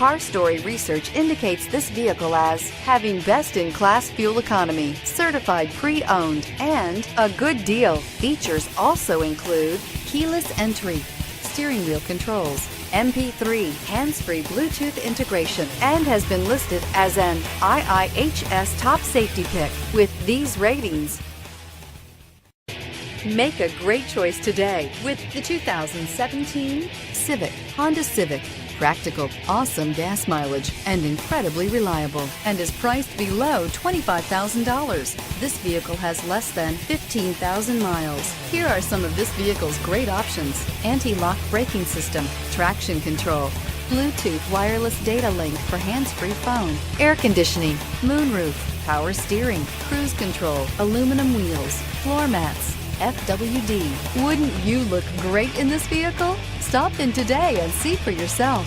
Car Story research indicates this vehicle as having best-in-class fuel economy, certified pre-owned, and a good deal. Features also include keyless entry, steering wheel controls, MP3, hands-free Bluetooth integration, and has been listed as an IIHS top safety pick. With these ratings, make a great choice today with the 2017 Honda Civic. Practical, awesome gas mileage, and incredibly reliable, and is priced below $25,000. This vehicle has less than 15,000 miles. Here are some of this vehicle's great options: anti-lock braking system, traction control, Bluetooth wireless data link for hands-free phone, air conditioning, moonroof, power steering, cruise control, aluminum wheels, floor mats, FWD. Wouldn't you look great in this vehicle? Stop in today and see for yourself.